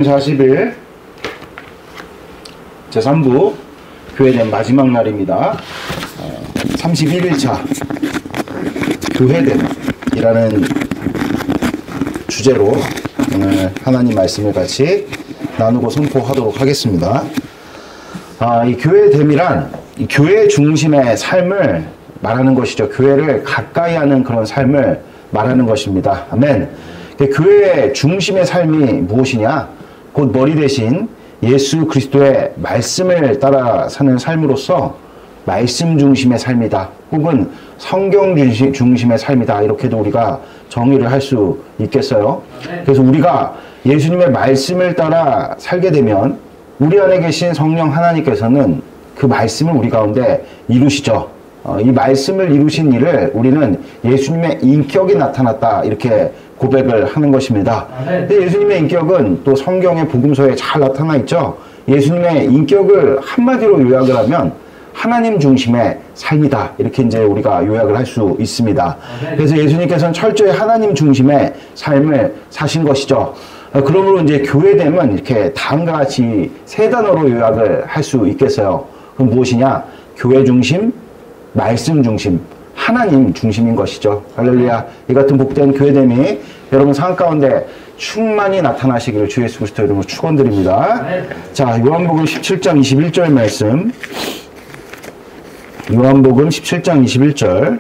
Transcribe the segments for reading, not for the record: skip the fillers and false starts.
40일 제3부 교회된 마지막 날입니다. 31일차 교회됨이라는 주제로 오늘 하나님 말씀을 같이 나누고 선포하도록 하겠습니다. 이 교회됨이란 이 교회 중심의 삶을 말하는 것이죠. 교회를 가까이 하는 그런 삶을 말하는 것입니다. 아멘. 교회의 중심의 삶이 무엇이냐? 곧 머리 대신 예수 그리스도의 말씀을 따라 사는 삶으로서 말씀 중심의 삶이다. 혹은 성경 중심의 삶이다. 이렇게도 우리가 정의를 할 수 있겠어요. 그래서 우리가 예수님의 말씀을 따라 살게 되면 우리 안에 계신 성령 하나님께서는 그 말씀을 우리 가운데 이루시죠. 이 말씀을 이루신 일을 우리는 예수님의 인격이 나타났다. 이렇게 고백을 하는 것입니다. 근데 예수님의 인격은 또 성경의 복음서에 잘 나타나 있죠. 예수님의 인격을 한마디로 요약을 하면 하나님 중심의 삶이다. 이렇게 이제 우리가 요약을 할 수 있습니다. 그래서 예수님께서는 철저히 하나님 중심의 삶을 사신 것이죠. 그러므로 이제 교회됨은 이렇게 다음과 같이 세 단어로 요약을 할 수 있겠어요. 그럼 무엇이냐? 교회 중심, 말씀 중심, 하나님 중심인 것이죠. 할렐루야. 이 같은 복된 교회됨이 여러분 삶 가운데 충만히 나타나시기를 주 예수 그리스도 이름으로 축원드립니다. 자, 요한복음 17장 21절 말씀. 요한복음 17장 21절.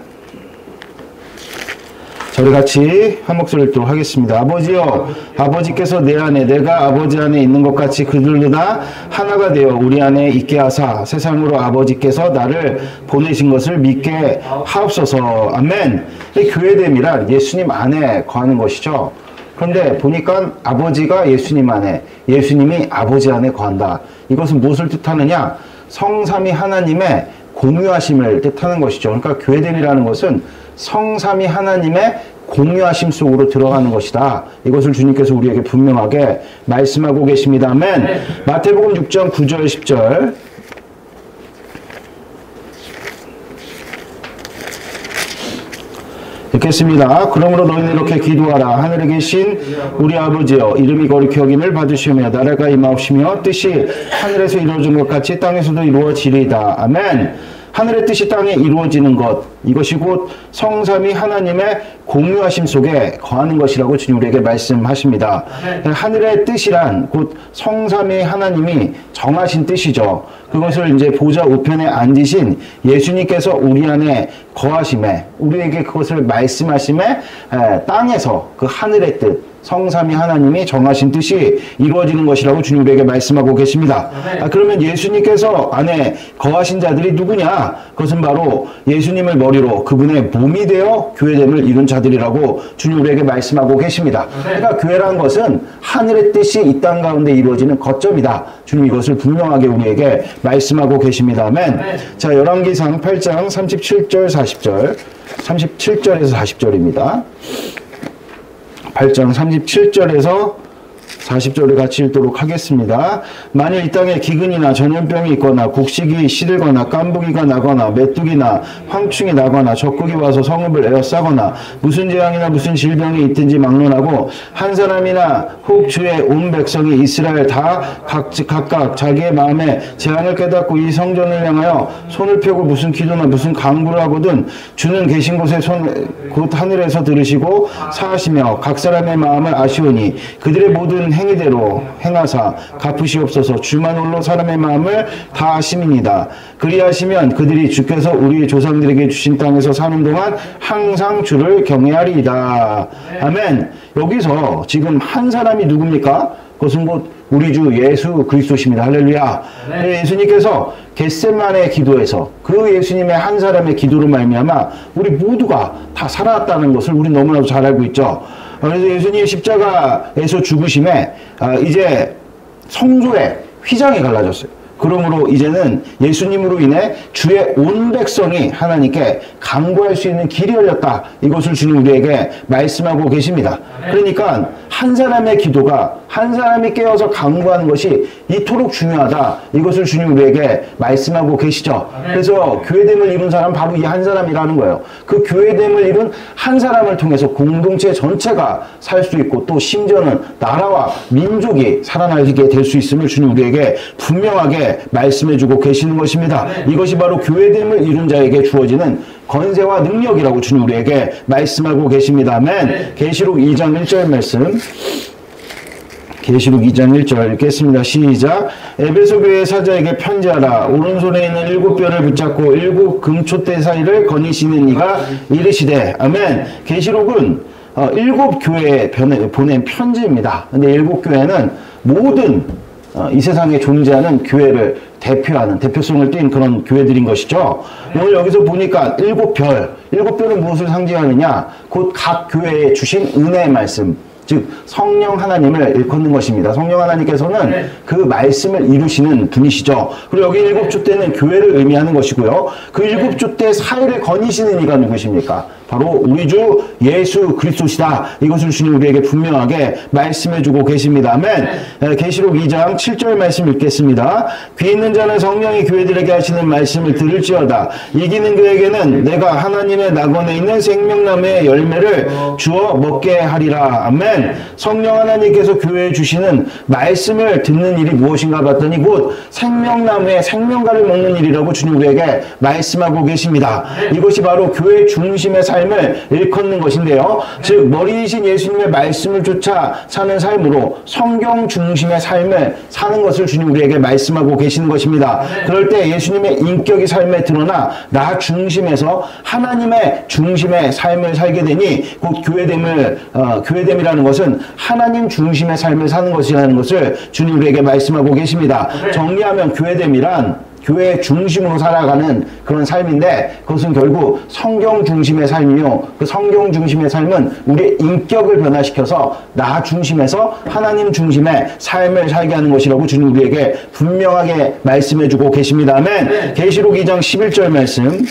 저희 같이 한 목소리를 또 하겠습니다. 아버지여, 아버지께서 내 안에 내가 아버지 안에 있는 것 같이 그들도 다 하나가 되어 우리 안에 있게 하사 세상으로 아버지께서 나를 보내신 것을 믿게 하옵소서. 아멘. 교회됨이란 예수님 안에 거하는 것이죠. 그런데 보니까 아버지가 예수님 안에, 예수님이 아버지 안에 거한다. 이것은 무엇을 뜻하느냐? 성삼위 하나님의 공유하심을 뜻하는 것이죠. 그러니까 교회됨이라는 것은 성삼위 하나님의 공유하심 속으로 들어가는 것이다. 이것을 주님께서 우리에게 분명하게 말씀하고 계십니다. 아멘. 네. 마태복음 6장 9절 10절 읽겠습니다. 그러므로 너희는 이렇게 기도하라. 하늘에 계신 우리 아버지여, 이름이 거룩히 여김을 받으시며 나라가 임하옵시며 뜻이 하늘에서 이루어진 것 같이 땅에서도 이루어지리이다. 아멘. 하늘의 뜻이 땅에 이루어지는 것, 이것이 곧 성삼위 하나님의 공유하심 속에 거하는 것이라고 주님 우리에게 말씀하십니다. 하늘의 뜻이란 곧 성삼위 하나님이 정하신 뜻이죠. 그것을 이제 보좌 우편에 앉으신 예수님께서 우리 안에 거하심에, 우리에게 그것을 말씀하심에 땅에서 그 하늘의 뜻, 성삼위 하나님이 정하신 뜻이 이루어지는 것이라고 주님 우리에게 말씀하고 계십니다. 그러면 예수님께서 안에 거하신 자들이 누구냐? 그것은 바로 예수님을 머리로 그분의 몸이 되어 교회됨을 이룬 자들이라고 주님 우리에게 말씀하고 계십니다. 그러니까 교회라는 것은 하늘의 뜻이 이 땅 가운데 이루어지는 거점이다. 주님 이것을 분명하게 우리에게 말씀하고 계십니다. 아멘. 자, 열왕기상 8장 37절 40절 37절에서 40절입니다. 8장 37절에서 40절을 같이 읽도록 하겠습니다. 만일 이 땅에 기근이나 전염병이 있거나 곡식이 시들거나 깐부기가 나거나 메뚜기나 황충이 나거나 적국이 와서 성읍을 에워싸거나 무슨 재앙이나 무슨 질병이 있든지 막론하고 한 사람이나 혹 주의 온 백성이 이스라엘 다 각각 자기의 마음에 재앙을 깨닫고 이 성전을 향하여 손을 펴고 무슨 기도나 무슨 강구를 하거든 주는 계신 곳에 곧 하늘에서 들으시고 사하시며 각 사람의 마음을 아시오니 그들의 모든 행위대로 행하사 갚으시옵소서. 주만 홀로 사람의 마음을 다 아심이니이다. 그리하시면 그들이 주께서 우리 조상들에게 주신 땅에서 사는 동안 항상 주를 경외하리이다. 아멘. 여기서 지금 한 사람이 누굽니까? 그것은 곧 우리 주 예수 그리스도십니다. 할렐루야. 네. 예수님께서 겟세마네 기도에서 그 예수님의 한 사람의 기도로 말미암아 우리 모두가 다 살아났다는 것을 우리 너무나도 잘 알고 있죠. 그래서 예수님이 십자가에서 죽으심에 이제 성소의 휘장이 갈라졌어요. 그러므로 이제는 예수님으로 인해 주의 온 백성이 하나님께 간구할 수 있는 길이 열렸다. 이것을 주님 우리에게 말씀하고 계십니다. 그러니까 한 사람의 기도가 한 사람이 깨어서 간구하는 것이 이토록 중요하다. 이것을 주님 우리에게 말씀하고 계시죠. 그래서 교회됨을 이룬 사람은 바로 이 한 사람이라는 거예요. 그 교회됨을 이룬 한 사람을 통해서 공동체 전체가 살 수 있고 또 심지어는 나라와 민족이 살아나게 될 수 있음을 주님 우리에게 분명하게 말씀해주고 계시는 것입니다. 이것이 바로 교회됨을 이룬 자에게 주어지는 권세와 능력이라고 주님 우리에게 말씀하고 계십니다. 아멘. 계시록 2장 1절 말씀. 계시록 2장 1절 읽겠습니다. 시작. 에베소 교회 사자에게 편지하라. 오른손에 있는 7뼈를 붙잡고 7 금촛대 사이를 거니시는 이가 이르시되. 아멘. 계시록은 7 교회에 보낸 편지입니다. 근데 7 교회는 모든 이 세상에 존재하는 교회를 대표하는, 대표성을 띈 그런 교회들인 것이죠. 오늘 여기서 보니까 7별, 7별은 무엇을 상징하느냐? 곧 각 교회에 주신 은혜의 말씀, 즉 성령 하나님을 일컫는 것입니다. 성령 하나님께서는 그 말씀을 이루시는 분이시죠. 그리고 여기 7촛대는 교회를 의미하는 것이고요. 그 7촛대 사이를 거니시는 이가 누구십니까? 바로 우리 주 예수 그리스도시다. 이것을 주님 우리에게 분명하게 말씀해주고 계십니다. 아멘. 계시록 2장 7절 말씀 읽겠습니다. 귀 있는 자는 성령이 교회들에게 하시는 말씀을 들을지어다. 이기는 그에게는 내가 하나님의 낙원에 있는 생명나무의 열매를 주어 먹게 하리라. 아멘. 성령 하나님께서 교회에 주시는 말씀을 듣는 일이 무엇인가 봤더니 곧 생명나무의 생명과를 먹는 일이라고 주님 우리에게 말씀하고 계십니다. 이것이 바로 교회 중심의 삶을 일컫는 것인데요. 즉 머리이신 예수님의 말씀을 쫓아 사는 삶으로 성경 중심의 삶을 사는 것을 주님 우리에게 말씀하고 계시는 것입니다. 그럴 때 예수님의 인격이 삶에 드러나 나 중심에서 하나님의 중심의 삶을 살게 되니 곧 교회됨이라는 것은 하나님 중심의 삶을 사는 것이라는 것을 주님 우리에게 말씀하고 계십니다. 정리하면 교회됨이란 교회 중심으로 살아가는 그런 삶인데 그것은 결국 성경 중심의 삶이요. 그 성경 중심의 삶은 우리의 인격을 변화시켜서 나 중심에서 하나님 중심의 삶을 살게 하는 것이라고 주님 우리에게 분명하게 말씀해주고 계십니다. 아멘. 계시록 2장 11절 말씀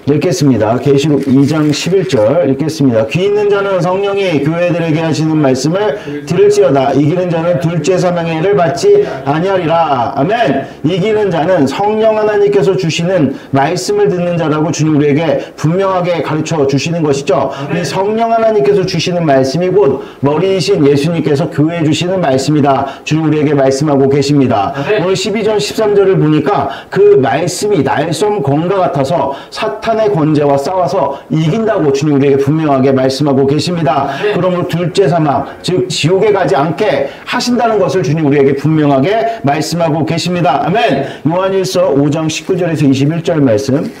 읽겠습니다. 계시록 2장 11절 읽겠습니다. 귀 있는 자는 성령이 교회들에게 하시는 말씀을 들을지어다. 이기는 자는 둘째 사망의 해를 받지 아니하리라. 아멘. 이기는 자는 성령 하나님께서 주시는 말씀을 듣는 자라고 주님 우리에게 분명하게 가르쳐 주시는 것이죠. 이 성령 하나님께서 주시는 말씀이 곧 머리이신 예수님께서 교회에 주시는 말씀이다. 주님 우리에게 말씀하고 계십니다. 오늘 12절 13절을 보니까 그 말씀이 날쌘 검과 같아서 사탄의 권세와 싸워서 이긴다고 주님 우리에게 분명하게 말씀하고 계십니다. 그러므로 둘째 사망, 즉 지옥에 가지 않게 하신다는 것을 주님 우리에게 분명하게 말씀하고 계십니다. 아멘. 요한일서 5장 19절에서 21절 말씀.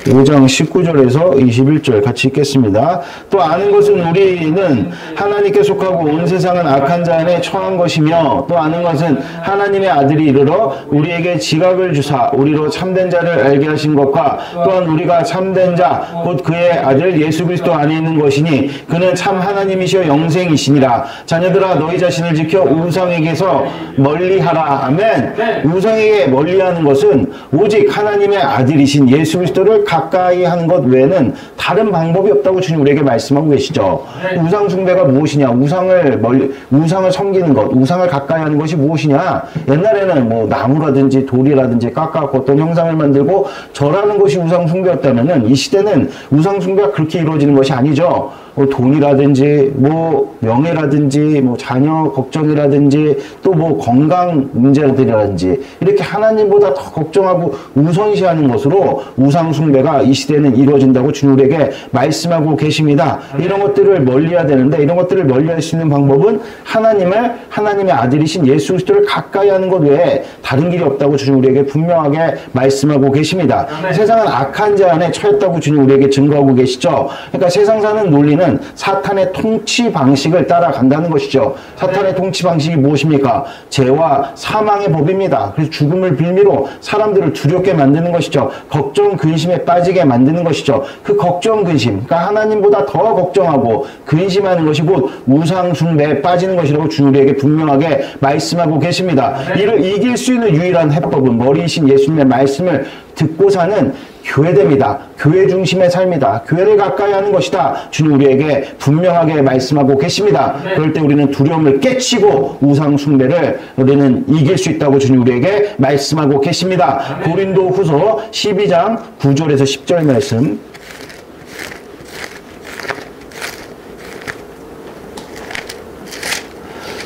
5장 19절에서 21절 같이 읽겠습니다. 또 아는 것은 우리는 하나님께 속하고 온 세상은 악한 자 안에 처한 것이며 또 아는 것은 하나님의 아들이 이르러 우리에게 지각을 주사 우리로 참된 자를 알게 하신 것과 또한 우리가 참된 자 곧 그의 아들 예수 그리스도 안에 있는 것이니 그는 참 하나님이시여 영생이시니라. 자녀들아 너희 자신을 지켜 우상에게서 멀리하라. 아멘. 우상에게 멀리하는 것은 오직 하나님의 아들이신 예수 그리스도를 가까이 하는 것 외에는 다른 방법이 없다고 주님 우리에게 말씀하고 계시죠. 우상 숭배가 무엇이냐? 우상을 섬기는 것, 우상을 가까이 하는 것이 무엇이냐? 옛날에는 뭐 나무라든지 돌이라든지 깎아갖고 어떤 형상을 만들고 절하는 것이 우상 숭배였다면은 이 시대는 우상 숭배가 그렇게 이루어지는 것이 아니죠. 돈이라든지 뭐 명예라든지 뭐 자녀 걱정이라든지 또 뭐 건강 문제들이라든지 이렇게 하나님보다 더 걱정하고 우선시하는 것으로 우상 숭배가 이 시대는 이루어진다고 주님 우리에게 말씀하고 계십니다. 이런 것들을 멀리해야 되는데 이런 것들을 멀리할 수 있는 방법은 하나님의 아들이신 예수 그리스도를 가까이 하는 것 외에 다른 길이 없다고 주님 우리에게 분명하게 말씀하고 계십니다. 세상은 악한 자 안에 처했다고 주님 우리에게 증거하고 계시죠. 그러니까 세상 사는 논리는 우리는 사탄의 통치 방식을 따라간다는 것이죠. 사탄의 통치 방식이 무엇입니까? 죄와 사망의 법입니다. 그래서 죽음을 빌미로 사람들을 두렵게 만드는 것이죠. 걱정, 근심에 빠지게 만드는 것이죠. 그 걱정, 근심, 그러니까 하나님보다 더 걱정하고 근심하는 것이 곧 우상 숭배에 빠지는 것이라고 주님 우리에게 분명하게 말씀하고 계십니다. 이를 이길 수 있는 유일한 해법은 머리이신 예수님의 말씀을 듣고 사는 교회됩니다. 교회 중심의 삶이다. 교회를 가까이 하는 것이다. 주님 우리에게 분명하게 말씀하고 계십니다. 그럴 때 우리는 두려움을 깨치고 우상 숭배를 우리는 이길 수 있다고 주님 우리에게 말씀하고 계십니다. 고린도후서 12장 9절에서 10절 말씀.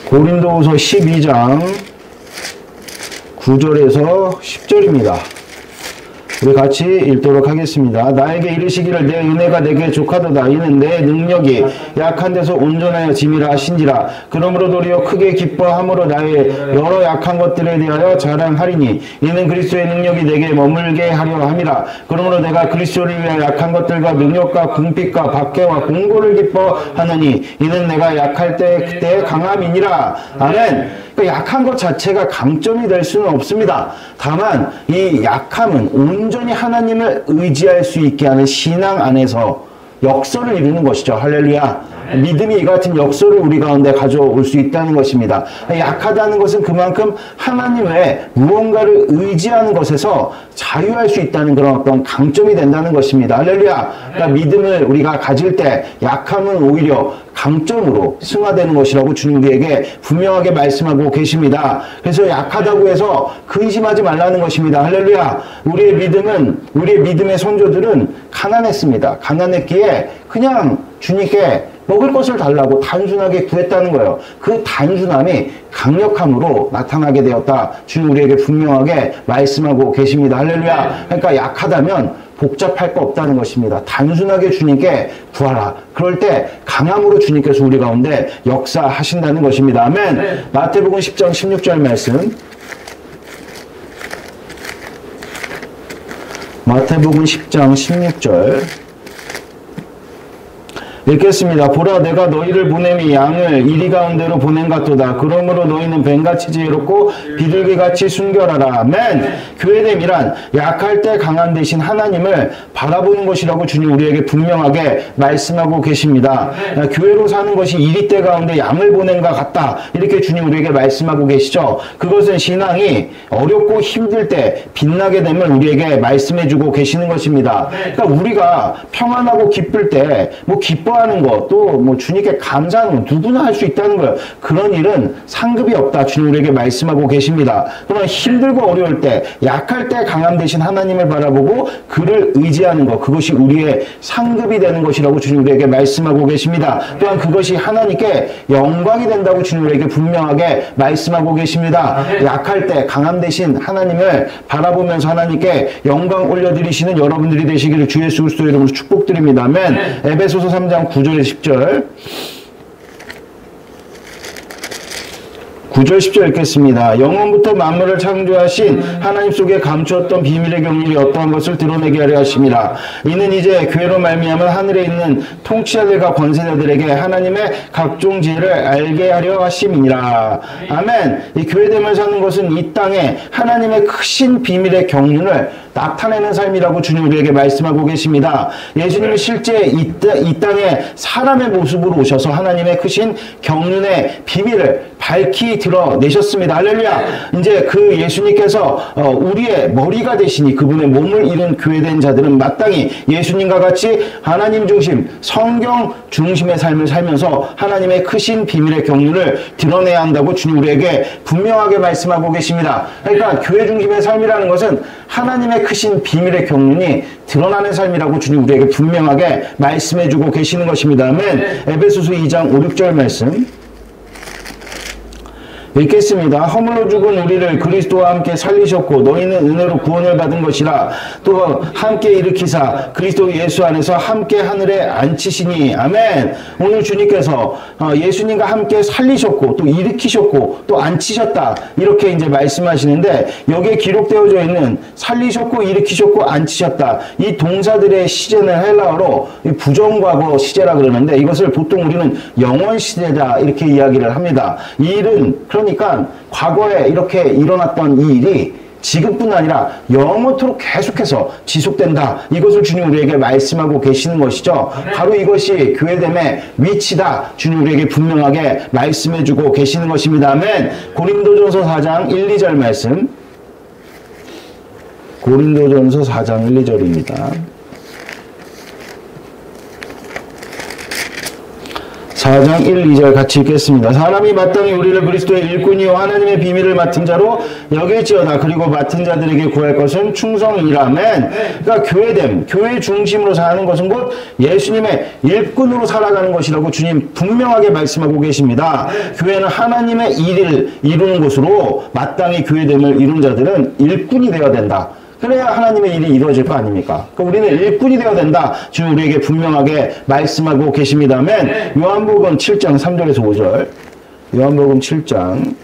고린도후서 12장 9절에서 10절입니다. 우리 같이 읽도록 하겠습니다. 나에게 이르시기를 내 은혜가 내게 족하도다. 이는 내 능력이 약한 데서 온전하여 짐이라 하신지라. 그러므로 도리어 크게 기뻐함으로 나의 여러 약한 것들에 대하여 자랑하리니 이는 그리스도의 능력이 내게 머물게 하려 함이라. 그러므로 내가 그리스도를 위하여 약한 것들과 능력과 궁핍과 박해와 공고를 기뻐하느니 이는 내가 약할 때 그때의 강함이니라. 아멘. 약한 것 자체가 강점이 될 수는 없습니다. 다만 이 약함은 온전히 하나님을 의지할 수 있게 하는 신앙 안에서 역설을 이루는 것이죠. 할렐루야. 믿음이 이 같은 역설을 우리 가운데 가져올 수 있다는 것입니다. 약하다는 것은 그만큼 하나님 외에 무언가를 의지하는 것에서 자유할 수 있다는 그런 어떤 강점이 된다는 것입니다. 할렐루야. 그러니까 믿음을 우리가 가질 때 약함은 오히려 강점으로 승화되는 것이라고 주님 우리에게 분명하게 말씀하고 계십니다. 그래서 약하다고 해서 근심하지 말라는 것입니다. 할렐루야. 우리의 믿음의 선조들은 가난했습니다. 가난했기에 그냥 주님께 먹을 것을 달라고 단순하게 구했다는 거예요. 그 단순함이 강력함으로 나타나게 되었다. 주님 우리에게 분명하게 말씀하고 계십니다. 할렐루야. 그러니까 약하다면 복잡할 거 없다는 것입니다. 단순하게 주님께 구하라. 그럴 때 강함으로 주님께서 우리 가운데 역사하신다는 것입니다. 아멘. 네. 마태복음 10장 16절 말씀. 마태복음 10장 16절 읽겠습니다. 보라 내가 너희를 보냄이 양을 이리 가운데로 보낸 같도다. 그러므로 너희는 뱀같이 지혜롭고 비둘기같이 순결하라. 아멘. 교회됨이란 약할 때 강한 대신 하나님을 바라보는 것이라고 주님 우리에게 분명하게 말씀하고 계십니다. 교회로 사는 것이 이리 때 가운데 양을 보낸과 같다. 이렇게 주님 우리에게 말씀하고 계시죠. 그것은 신앙이 어렵고 힘들 때 빛나게 됨을 우리에게 말씀해주고 계시는 것입니다. 그러니까 우리가 평안하고 기쁠 때 기뻐하는 것, 또 주님께 감사하는 것 누구나 할 수 있다는 거예요. 그런 일은 상급이 없다. 주님 우리에게 말씀하고 계십니다. 그러나 힘들고 어려울 때, 약할 때 강함 대신 하나님을 바라보고 그를 의지하는 것, 그것이 우리의 상급이 되는 것이라고 주님 우리에게 말씀하고 계십니다. 또한 그것이 하나님께 영광이 된다고 주님 우리에게 분명하게 말씀하고 계십니다. 약할 때 강함 대신 하나님을 바라보면서 하나님께 영광 올려드리시는 여러분들이 되시기를 주 예수 그리스도 이름으로 축복드립니다. 아멘. 에베소서 3장 9절 10절 9절 10절 읽겠습니다. 영원부터 만물을 창조하신 하나님 속에 감추었던 비밀의 경륜이 어떠한 것을 드러내게 하려 하심이라. 이는 이제 교회로 말미암아 하늘에 있는 통치자들과 권세자들에게 하나님의 각종 지혜를 알게 하려 하심이니라. 아멘. 이 교회됨을 사는 것은 이 땅에 하나님의 크신 비밀의 경륜을 나타내는 삶이라고 주님 우리에게 말씀하고 계십니다. 예수님이 실제 이 땅에 사람의 모습으로 오셔서 하나님의 크신 경륜의 비밀을 밝히 드러내셨습니다. 할렐루야. 이제 그 예수님께서 우리의 머리가 되시니 그분의 몸을 이룬 교회된 자들은 마땅히 예수님과 같이 하나님 중심, 성경 중심의 삶을 살면서 하나님의 크신 비밀의 경륜을 드러내야 한다고 주님 우리에게 분명하게 말씀하고 계십니다. 그러니까 교회 중심의 삶이라는 것은 하나님의 크신 비밀의 경륜이 드러나는 삶이라고 주님 우리에게 분명하게 말씀해주고 계시는 것입니다. 아멘. 에베소서 2장 5, 6절 말씀. 읽겠습니다. 허물로 죽은 우리를 그리스도와 함께 살리셨고 너희는 은혜로 구원을 받은 것이라. 또 함께 일으키사 그리스도 예수 안에서 함께 하늘에 앉히시니. 아멘. 오늘 주님께서 예수님과 함께 살리셨고 또 일으키셨고 또 앉히셨다, 이렇게 이제 말씀하시는데, 여기에 기록되어져 있는 살리셨고 일으키셨고 앉히셨다, 이 동사들의 시제는 헬라어로 부정과거 시제라 그러는데, 이것을 보통 우리는 영원 시제다 이렇게 이야기를 합니다. 이 일은 그러니까 과거에 이렇게 일어났던 이 일이 지금뿐 아니라 영원토록 계속해서 지속된다, 이것을 주님 우리에게 말씀하고 계시는 것이죠. 바로 이것이 교회됨의 위치다, 주님 우리에게 분명하게 말씀해주고 계시는 것입니다. 아멘. 고린도전서 4장 1, 2절 말씀, 고린도전서 4장 1, 2절입니다. 4장 1, 2절 같이 읽겠습니다. 사람이 마땅히 우리를 그리스도의 일꾼이요 하나님의 비밀을 맡은 자로 여길지어다. 그리고 맡은 자들에게 구할 것은 충성이라면. 그러니까 교회됨, 교회 중심으로 사는 것은 곧 예수님의 일꾼으로 살아가는 것이라고 주님 분명하게 말씀하고 계십니다. 교회는 하나님의 일을 이루는 곳으로 마땅히 교회됨을 이룬 자들은 일꾼이 되어야 된다. 그래야 하나님의 일이 이루어질 거 아닙니까? 그럼 우리는 일꾼이 되어야 된다, 주님 우리에게 분명하게 말씀하고 계십니다만, 요한복음 7장 3절에서 5절, 요한복음 7장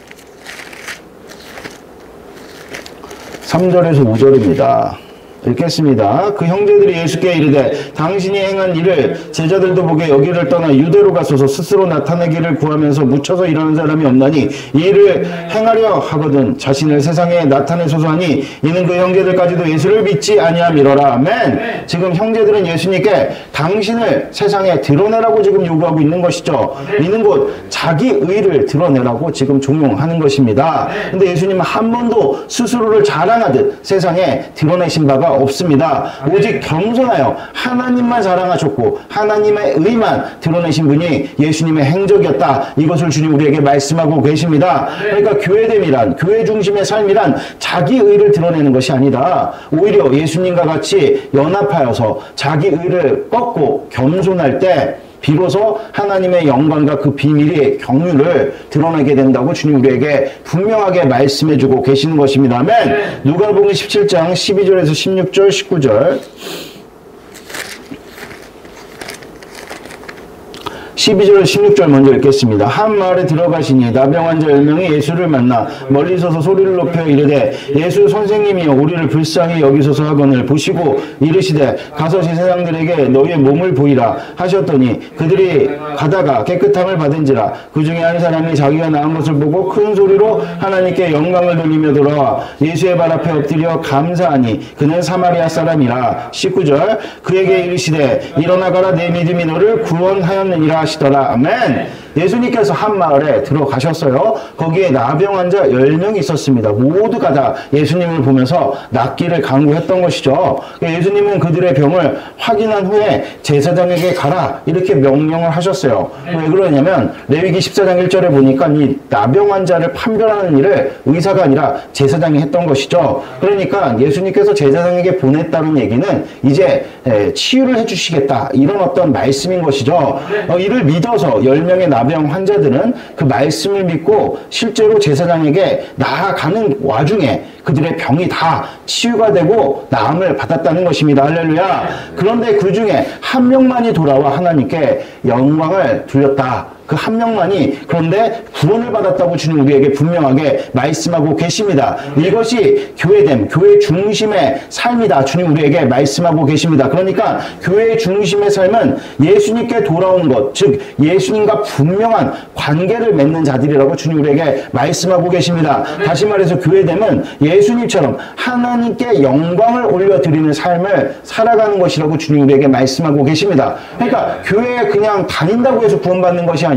3절에서 5절입니다. 읽겠습니다. 그 형제들이 예수께 이르되 당신이 행한 일을 제자들도 보게 여기를 떠나 유대로 가소서. 스스로 나타내기를 구하면서 묻혀서 일하는 사람이 없나니 이 일을 행하려 하거든 자신을 세상에 나타내소서 하니, 이는 그 형제들까지도 예수를 믿지 아니함이로라. 아멘. 지금 형제들은 예수님께 당신을 세상에 드러내라고 지금 요구하고 있는 것이죠. 이는 곧 자기 의를 드러내라고 지금 종용하는 것입니다. 근데 예수님은 한 번도 스스로를 자랑하듯 세상에 드러내신 바가 없습니다. 오직 겸손하여 하나님만 자랑하셨고 하나님의 의만 드러내신 분이 예수님의 행적이었다, 이것을 주님 우리에게 말씀하고 계십니다. 그러니까 교회됨이란, 교회 중심의 삶이란 자기 의를 드러내는 것이 아니라 오히려 예수님과 같이 연합하여서 자기 의를 꺾고 겸손할 때 비로소 하나님의 영광과 그 비밀의 경륜을 드러내게 된다고 주님 우리에게 분명하게 말씀해주고 계시는 것입니다. 아멘. 누가복음 17장 12절에서 16절 19절 12절 16절 먼저 읽겠습니다. 한 마을에 들어가시니 나병 환자 10명이 예수를 만나 멀리 서서 소리를 높여 이르되 예수 선생님이여 우리를 불쌍히 여기소서 하거늘 보시고 이르시되 가서 제사장들에게 너희의 몸을 보이라 하셨더니 그들이 가다가 깨끗함을 받은지라. 그 중에 한 사람이 자기가 나은 것을 보고 큰 소리로 하나님께 영광을 돌리며 돌아와 예수의 발 앞에 엎드려 감사하니 그는 사마리아 사람이라. 19절 그에게 이르시되 일어나 가라 내 믿음이 너를 구원하였느니라 하시더라. 아멘. 예수님께서 한 마을에 들어가셨어요. 거기에 나병 환자 10명이 있었습니다. 모두가 다 예수님을 보면서 낫기를 간구했던 것이죠. 예수님은 그들의 병을 확인한 후에 제사장에게 가라 이렇게 명령을 하셨어요. 왜 그러냐면 레위기 14장 1절에 보니까 이 나병 환자를 판별하는 일을 의사가 아니라 제사장이 했던 것이죠. 그러니까 예수님께서 제사장에게 보냈다는 얘기는 이제 치유를 해주시겠다 이런 어떤 말씀인 것이죠. 이를 믿어서 10명의 나병 환자들은 그 말씀을 믿고 실제로 제사장에게 나아가는 와중에 그들의 병이 다 치유가 되고 나음을 받았다는 것입니다. 할렐루야. 그런데 그 중에 한 명만이 돌아와 하나님께 영광을 돌렸다. 그 한 명만이 그런데 구원을 받았다고 주님 우리에게 분명하게 말씀하고 계십니다. 이것이 교회됨, 교회 중심의 삶이다. 주님 우리에게 말씀하고 계십니다. 그러니까 교회 중심의 삶은 예수님께 돌아오는 것, 즉 예수님과 분명한 관계를 맺는 자들이라고 주님 우리에게 말씀하고 계십니다. 다시 말해서 교회됨은 예수님처럼 하나님께 영광을 올려드리는 삶을 살아가는 것이라고 주님 우리에게 말씀하고 계십니다. 그러니까 교회에 그냥 다닌다고 해서 구원받는 것이 아니라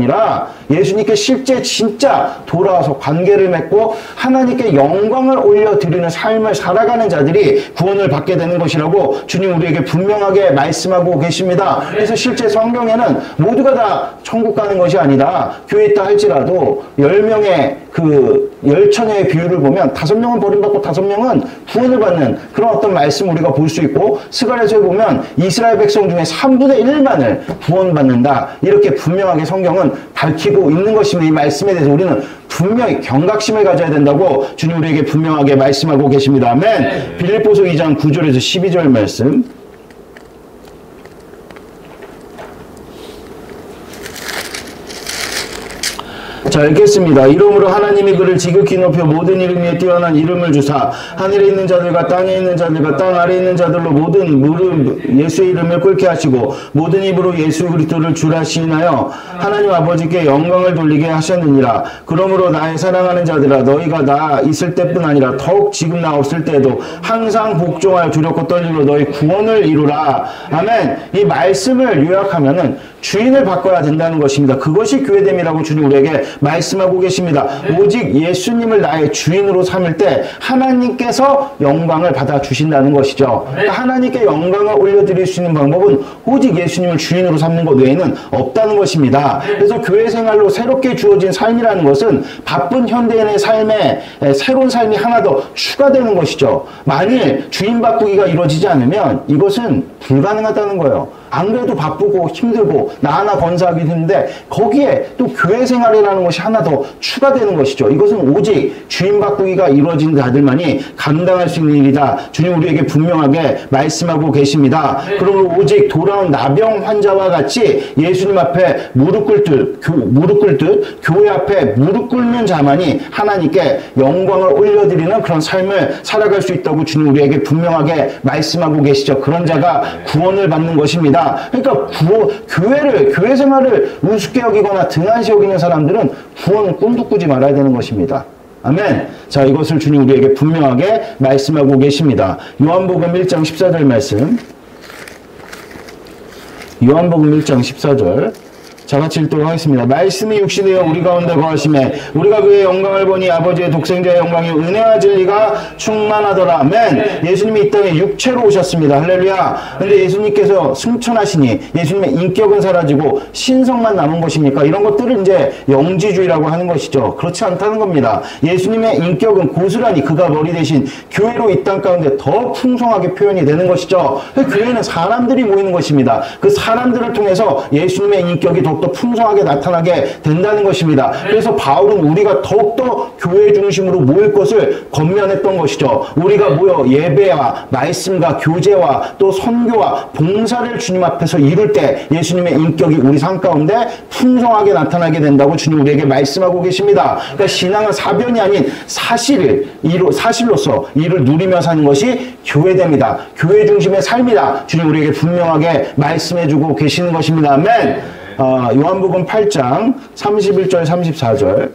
예수님께 실제 진짜 돌아와서 관계를 맺고 하나님께 영광을 올려드리는 삶을 살아가는 자들이 구원을 받게 되는 것이라고 주님 우리에게 분명하게 말씀하고 계십니다. 그래서 실제 성경에는 모두가 다 천국 가는 것이 아니라 교회에 있다 할지라도 10명의 그 열처녀의 비율을 보면 5명은 버림받고 받고 5명은 구원을 받는 그런 어떤 말씀을 우리가 볼 수 있고, 스가랴서에 보면 이스라엘 백성 중에 3분의 1만을 구원받는다, 이렇게 분명하게 성경은 밝히고 있는 것입니다. 이 말씀에 대해서 우리는 분명히 경각심을 가져야 된다고 주님 우리에게 분명하게 말씀하고 계십니다. 아멘. 빌립보서 2장 9절에서 12절 말씀. 자, 읽겠습니다. 이러므로 하나님이 그를 지극히 높여 모든 이름 위에 뛰어난 이름을 주사 하늘에 있는 자들과 땅에 있는 자들과 땅 아래에 있는 자들로 모든 무릎 예수의 이름을 꿇게 하시고 모든 입으로 예수 그리스도를 주라 시인하여 하나님 아버지께 영광을 돌리게 하셨느니라. 그러므로 나의 사랑하는 자들아, 너희가 나 있을 때뿐 아니라 더욱 지금 나 없을 때에도 항상 복종하여 두렵고 떨림으로 너희 구원을 이루라. 아멘. 이 말씀을 요약하면은 주인을 바꿔야 된다는 것입니다. 그것이 교회됨이라고 주님 우리에게 말씀하고 계십니다. 오직 예수님을 나의 주인으로 삼을 때 하나님께서 영광을 받아 주신다는 것이죠. 그러니까 하나님께 영광을 올려드릴 수 있는 방법은 오직 예수님을 주인으로 삼는 것 외에는 없다는 것입니다. 그래서 교회 생활로 새롭게 주어진 삶이라는 것은 바쁜 현대인의 삶에 새로운 삶이 하나 더 추가되는 것이죠. 만일 주인 바꾸기가 이루어지지 않으면 이것은 불가능하다는 거예요. 안 그래도 바쁘고 힘들고 나 하나 건사하기 힘든데 거기에 또 교회 생활이라는 것이 하나 더 추가되는 것이죠. 이것은 오직 주인 바꾸기가 이루어진 자들만이 감당할 수 있는 일이다. 주님 우리에게 분명하게 말씀하고 계십니다. 그러므로 오직 돌아온 나병 환자와 같이 예수님 앞에 무릎 꿇듯 교회 앞에 무릎 꿇는 자만이 하나님께 영광을 올려드리는 그런 삶을 살아갈 수 있다고 주님 우리에게 분명하게 말씀하고 계시죠. 그런 자가 구원을 받는 것입니다. 그러니까 교회 생활을 우습게 여기거나 등한시 여기는 사람들은 구원은 꿈도 꾸지 말아야 되는 것입니다. 아멘. 자, 이것을 주님 우리에게 분명하게 말씀하고 계십니다. 요한복음 1장 14절 말씀. 요한복음 1장 14절. 자, 같이 읽도록 하겠습니다. 말씀이 육신되어 우리 가운데 거하심에 우리가 그의 영광을 보니 아버지의 독생자의 영광이 은혜와 진리가 충만하더라. 아멘. 예수님이 이 땅에 육체로 오셨습니다. 할렐루야. 근데 예수님께서 승천하시니 예수님의 인격은 사라지고 신성만 남은 것입니까? 이런 것들을 이제 영지주의라고 하는 것이죠. 그렇지 않다는 겁니다. 예수님의 인격은 고스란히 그가 머리 대신 교회로 이 땅 가운데 더 풍성하게 표현이 되는 것이죠. 교회는 사람들이 모이는 것입니다. 그 사람들을 통해서 예수님의 인격이 더욱더 풍성하게 나타나게 된다는 것입니다. 그래서 바울은 우리가 더욱더 교회 중심으로 모일 것을 권면했던 것이죠. 우리가 모여 예배와 말씀과 교제와 또 선교와 봉사를 주님 앞에서 이룰 때 예수님의 인격이 우리 삶 가운데 풍성하게 나타나게 된다고 주님 우리에게 말씀하고 계십니다. 그러니까 신앙은 사변이 아닌 사실로서 이를 누리며 사는 것이 교회됩니다. 교회 중심의 삶이다. 주님 우리에게 분명하게 말씀해주고 계시는 것입니다. 아멘. 요한복음 8장 31절 34절.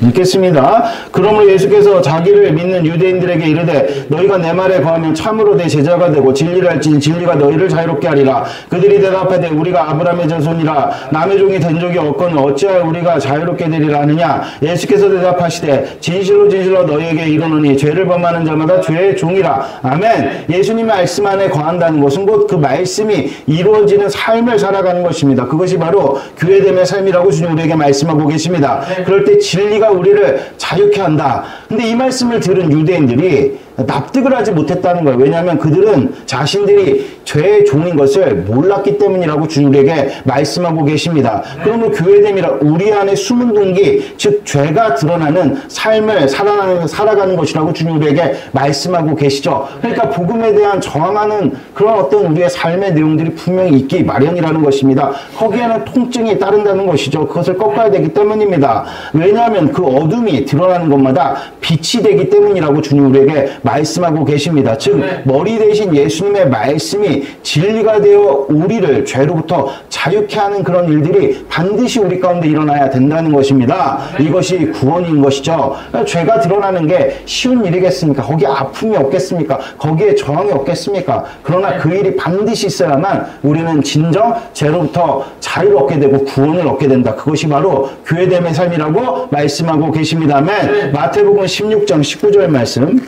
읽겠습니다. 그러므로 예수께서 자기를 믿는 유대인들에게 이르되 너희가 내 말에 거하면 참으로 내 제자가 되고 진리를 할지니 진리가 너희를 자유롭게 하리라. 그들이 대답하되 우리가 아브라함의 자손이라 남의 종이 된 적이 없거늘 어찌하여 우리가 자유롭게 되리라 하느냐. 예수께서 대답하시되 진실로 진실로 너희에게 이르노니 죄를 범하는 자마다 죄의 종이라. 아멘. 예수님의 말씀 안에 거한다는 것은 곧 그 말씀이 이루어지는 삶을 살아가는 것입니다. 그것이 바로 교회됨의 삶이라고 주님 우리에게 말씀하고 계십니다. 그럴 때 진리가 우리를 자유케 한다. 근데 이 말씀을 들은 유대인들이 납득을 하지 못했다는 거예요. 왜냐하면 그들은 자신들이 죄의 종인 것을 몰랐기 때문이라고 주님 우리에게 말씀하고 계십니다. 그러면 교회됨이라 우리 안에 숨은 동기, 즉 죄가 드러나는 삶을 살아가는 것이라고 주님 우리에게 말씀하고 계시죠. 그러니까 복음에 대한 저항하는 그런 어떤 우리의 삶의 내용들이 분명히 있기 마련이라는 것입니다. 거기에는 통증이 따른다는 것이죠. 그것을 꺾어야 되기 때문입니다. 왜냐하면 그 어둠이 드러나는 것마다 빛이 되기 때문이라고 주님 우리에게 말씀하고 계십니다. 즉 머리 대신 예수님의 말씀이 진리가 되어 우리를 죄로부터 자유케 하는 그런 일들이 반드시 우리 가운데 일어나야 된다는 것입니다. 이것이 구원인 것이죠. 죄가 드러나는 게 쉬운 일이겠습니까? 거기에 아픔이 없겠습니까? 거기에 저항이 없겠습니까? 그러나 그 일이 반드시 있어야만 우리는 진정 죄로부터 자유를 얻게 되고 구원을 얻게 된다. 그것이 바로 교회됨의 삶이라고 말씀하고 계십니다. 아멘. 마태복음 16장 19절 말씀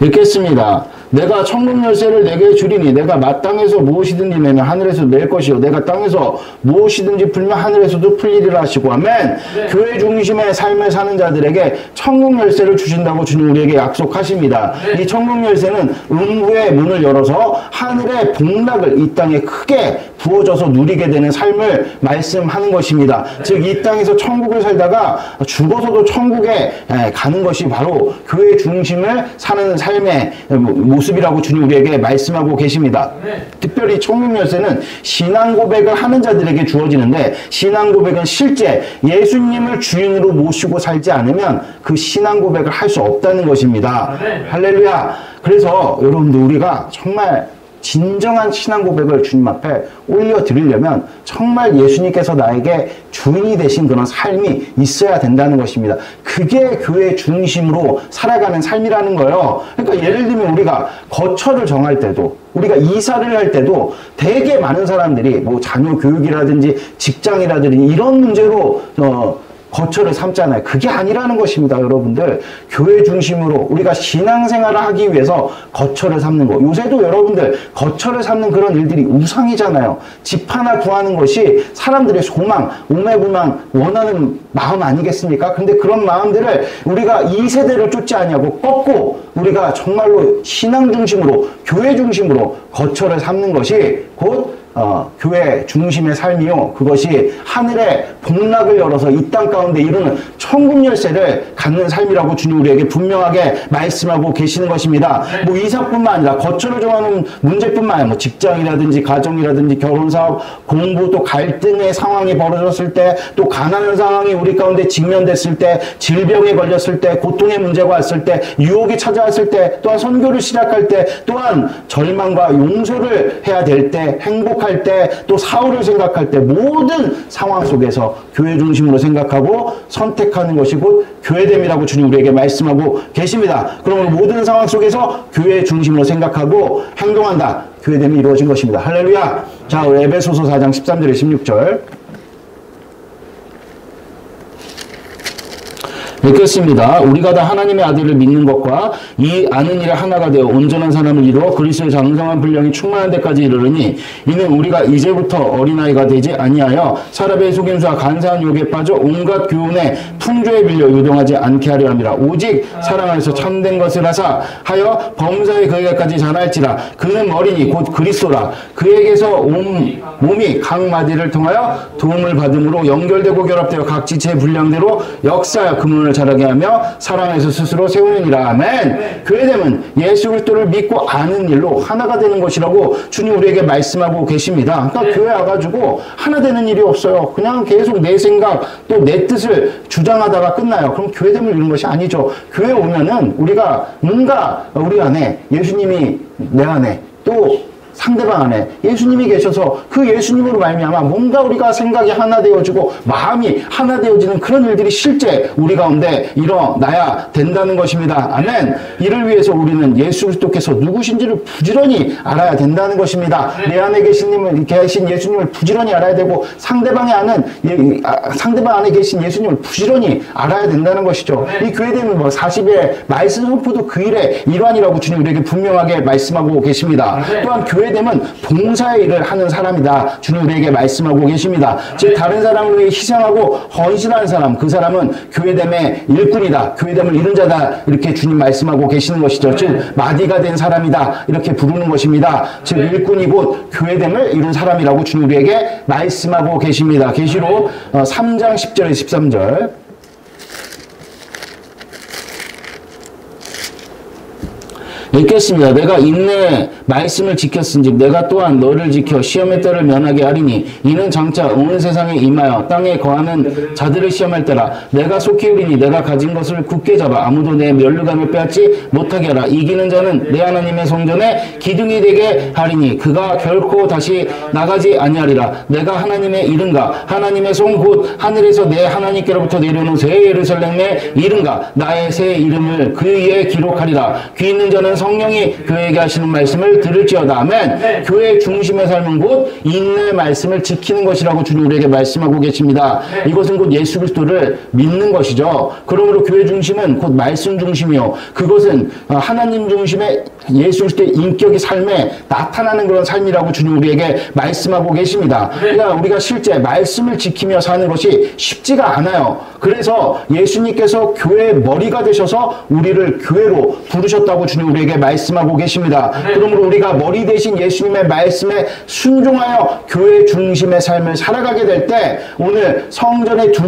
읽겠습니다. 내가 천국 열쇠를 내게 주리니 내가 마땅해서 무엇이든지 내면 하늘에서 낼 것이요 내가 땅에서 무엇이든지 풀면 하늘에서도 풀리리라 하시고 아멘. 네. 교회 중심의 삶을 사는 자들에게 천국 열쇠를 주신다고 주님 우리에게 약속하십니다. 네. 이 천국 열쇠는 음부의 문을 열어서 하늘의 복락을 이 땅에 크게 부어져서 누리게 되는 삶을 말씀하는 것입니다. 네. 즉 이 땅에서 천국을 살다가 죽어서도 천국에 가는 것이 바로 교회 중심을 사는 삶의 모습이라고 주님 우리에게 말씀하고 계십니다. 네. 특별히 천국 열쇠는 신앙 고백을 하는 자들에게 주어지는데 신앙 고백은 실제 예수님을 주인으로 모시고 살지 않으면 그 신앙 고백을 할 수 없다는 것입니다. 네. 할렐루야. 그래서 여러분들 우리가 정말 진정한 신앙 고백을 주님 앞에 올려드리려면 정말 예수님께서 나에게 주인이 되신 그런 삶이 있어야 된다는 것입니다. 그게 교회 중심으로 살아가는 삶이라는 거예요. 그러니까 예를 들면 우리가 거처를 정할 때도 우리가 이사를 할 때도 되게 많은 사람들이 뭐 자녀 교육이라든지 직장이라든지 이런 문제로 거처를 삼잖아요. 그게 아니라는 것입니다. 여러분들 교회 중심으로 우리가 신앙생활을 하기 위해서 거처를 삼는 거 요새도 여러분들 거처를 삼는 그런 일들이 우상이잖아요. 집 하나 구하는 것이 사람들의 소망, 오매불망 원하는 마음 아니겠습니까? 근데 그런 마음들을 우리가 이 세대를 쫓지 않냐고 꺾고 우리가 정말로 신앙 중심으로 교회 중심으로 거처를 삼는 것이 곧 교회 중심의 삶이요. 그것이 하늘의 복락을 열어서 이 땅 가운데 이루는 천국 열쇠를 갖는 삶이라고 주님 우리에게 분명하게 말씀하고 계시는 것입니다. 뭐 이사뿐만 아니라 거처를 정하는 문제뿐만 아니라 뭐 직장이라든지 가정이라든지 결혼사업, 공부 또 갈등의 상황이 벌어졌을 때 또 가난한 상황이 우리 가운데 직면됐을 때 질병에 걸렸을 때 고통의 문제가 왔을 때 유혹이 찾아왔을 때 또한 선교를 시작할 때 또한 절망과 용서를 해야 될 때 행복할 때 또 사후를 생각할 때 모든 상황 속에서 교회 중심으로 생각하고 선택하는 것이 곧 교회됨이라고 주님 우리에게 말씀하고 계십니다. 그러므로 모든 상황 속에서 교회 중심으로 생각하고 행동한다. 교회됨이 이루어진 것입니다. 할렐루야. 자, 우리 에베소서 4장 13절에 16절 읽겠습니다. 우리가 다 하나님의 아들을 믿는 것과 이 아는 일에 하나가 되어 온전한 사람을 이루어 그리스도의 장성한 분량이 충만한 데까지 이르르니 이는 우리가 이제부터 어린아이가 되지 아니하여 사람의 속임수와 간사한 욕에 빠져 온갖 교훈의 풍조에 빌려 유동하지 않게 하려 함이라. 오직 사랑 안에서 참된 것을 하여 범사에 그에게까지 자랄지라. 그는 머리니 곧 그리스도라. 그에게서 온 몸이 각 마디를 통하여 도움을 받음으로 연결되고 결합되어 각 지체의 분량대로 역사하여 그문을 자라게 하며 사랑에서 스스로 세우느니라. 아멘. 교회됨은 예수 그리스도를 믿고 아는 일로 하나가 되는 것이라고 주님 우리에게 말씀하고 계십니다. 그러니까 교회 와가지고 하나 되는 일이 없어요. 그냥 계속 내 생각 또 내 뜻을 주장하다가 끝나요. 그럼 교회됨을 이루는 것이 아니죠. 교회 오면은 우리가 뭔가 우리 안에 예수님이 내 안에 또 상대방 안에 예수님이 계셔서 그 예수님으로 말미암아 뭔가 우리가 생각이 하나 되어지고 마음이 하나 되어지는 그런 일들이 실제 우리 가운데 일어나야 된다는 것입니다. 아멘. 이를 위해서 우리는 예수 그리스도께서 누구신지를 부지런히 알아야 된다는 것입니다. 내 안에 계신 예수님을 부지런히 알아야 되고 상대방 안에 계신 예수님을 부지런히 알아야 된다는 것이죠. 이 교회되면 40일 말씀 선포도 그 일의 일환이라고 주님 우리에게 분명하게 말씀하고 계십니다. 또한 교회됨은 봉사의 일을 하는 사람이다. 주님 우리에게 말씀하고 계십니다. 즉 다른 사람을 위해 희생하고 헌신하는 사람, 그 사람은 교회됨의 일꾼이다. 교회됨을 이룬 자다. 이렇게 주님 말씀하고 계시는 것이죠. 즉 마디가 된 사람이다. 이렇게 부르는 것입니다. 즉 일꾼이 곧 교회됨을 이룬 사람이라고 주님 우리에게 말씀하고 계십니다. 계시록 3장 10절에 13절 읽겠습니다. 내가 인내 말씀을 지켰은즉 내가 또한 너를 지켜 시험의 때를 면하게 하리니 이는 장차 온 세상에 임하여 땅에 거하는 자들을 시험할 때라. 내가 속히 이르니 내가 가진 것을 굳게 잡아 아무도 내 면류관을 빼앗지 못하게 하라. 이기는 자는 내 하나님의 성전에 기둥이 되게 하리니 그가 결코 다시 나가지 아니하리라. 내가 하나님의 이름과 하나님의 성 곧 하늘에서 내 하나님께로부터 내려오는 새 예루살렘의 이름과 나의 새 이름을 그 위에 기록하리라. 귀 있는 자는 성령이 교회에게 하시는 말씀을 들을지어다. 아멘. 네. 교회 중심의 삶은 곧 인내 말씀을 지키는 것이라고 주님 우리에게 말씀하고 계십니다. 네. 이것은 곧 예수 그리스도를 믿는 것이죠. 그러므로 교회 중심은 곧 말씀 중심이요. 그것은 하나님 중심의 예수 그리스도의 인격이 삶에 나타나는 그런 삶이라고 주님 우리에게 말씀하고 계십니다. 그러니까 우리가 실제 말씀을 지키며 사는 것이 쉽지가 않아요. 그래서 예수님께서 교회의 머리가 되셔서 우리를 교회로 부르셨다고 주님 우리에게 말씀하고 계십니다. 그러므로 우리가 머리 대신 예수님의 말씀에 순종하여 교회 중심의 삶을 살아가게 될 때 오늘 성전의 두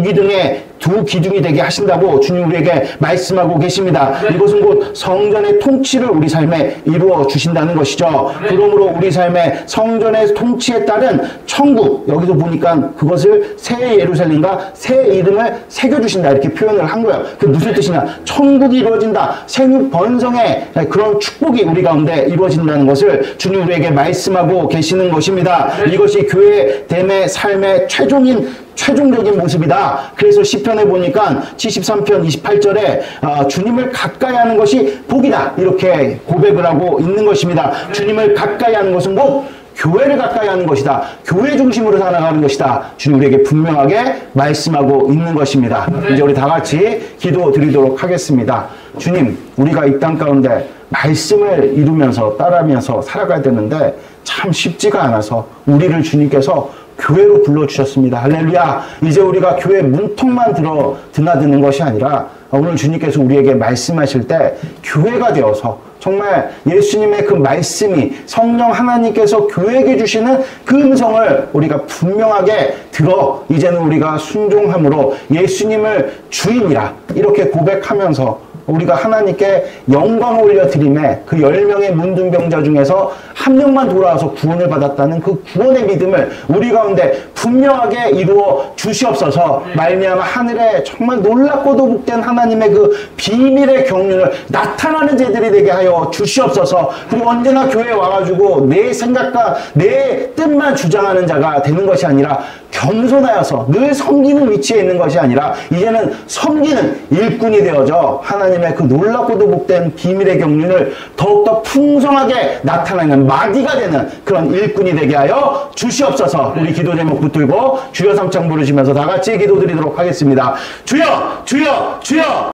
기둥이 되게 하신다고 주님 우리에게 말씀하고 계십니다. 이것은 곧 성전의 통치를 우리 삶에 이루어 주신다는 것이죠. 그러므로 우리 삶의 성전의 통치에 따른 천국, 여기서 보니까 그것을 새 예루살렘과 새 이름을 새겨주신다 이렇게 표현을 한 거예요. 그 무슨 뜻이냐? 천국이 이루어진다. 생육 번성의 그런 축복이 우리 가운데 이루어진다는 것을 주님 우리에게 말씀하고 계시는 것입니다. 이것이 교회됨의 삶의 최종적인 모습이다. 그래서 시편에 보니까 73편 28절에 주님을 가까이 하는 것이 복이다 이렇게 고백을 하고 있는 것입니다. 주님을 가까이 하는 것은 곧 교회를 가까이 하는 것이다. 교회 중심으로 살아가는 것이다. 주님 우리에게 분명하게 말씀하고 있는 것입니다. 이제 우리 다 같이 기도 드리도록 하겠습니다. 주님, 우리가 이 땅 가운데 말씀을 이루면서 따라하면서 살아가야 되는데 참 쉽지가 않아서 우리를 주님께서 교회로 불러주셨습니다. 할렐루야. 이제 우리가 교회 문턱만 드나드는 것이 아니라 오늘 주님께서 우리에게 말씀하실 때 교회가 되어서 정말 예수님의 그 말씀이 성령 하나님께서 교회에게 주시는 그 음성을 우리가 분명하게 들어 이제는 우리가 순종함으로 예수님을 주인이라 이렇게 고백하면서 우리가 하나님께 영광을 올려드림에 그 10명의 문둥병자 중에서 한 명만 돌아와서 구원을 받았다는 그 구원의 믿음을 우리 가운데 분명하게 이루어 주시옵소서. 말미암아 하늘에 정말 놀랍고도 복된 하나님의 그 비밀의 경륜을 나타나는 자들이 되게 하여 주시옵소서. 그리고 언제나 교회에 와가지고 내 생각과 내 뜻만 주장하는 자가 되는 것이 아니라 겸손하여서 늘 섬기는 위치에 있는 것이 아니라 이제는 섬기는 일꾼이 되어져 하나님의 그 놀랍고도 복된 비밀의 경륜을 더욱더 풍성하게 나타내는 마디가 되는 그런 일꾼이 되게 하여 주시옵소서. 우리 기도 제목 붙들고 주여 삼창 부르시면서 다 같이 기도드리도록 하겠습니다. 주여 주여 주여.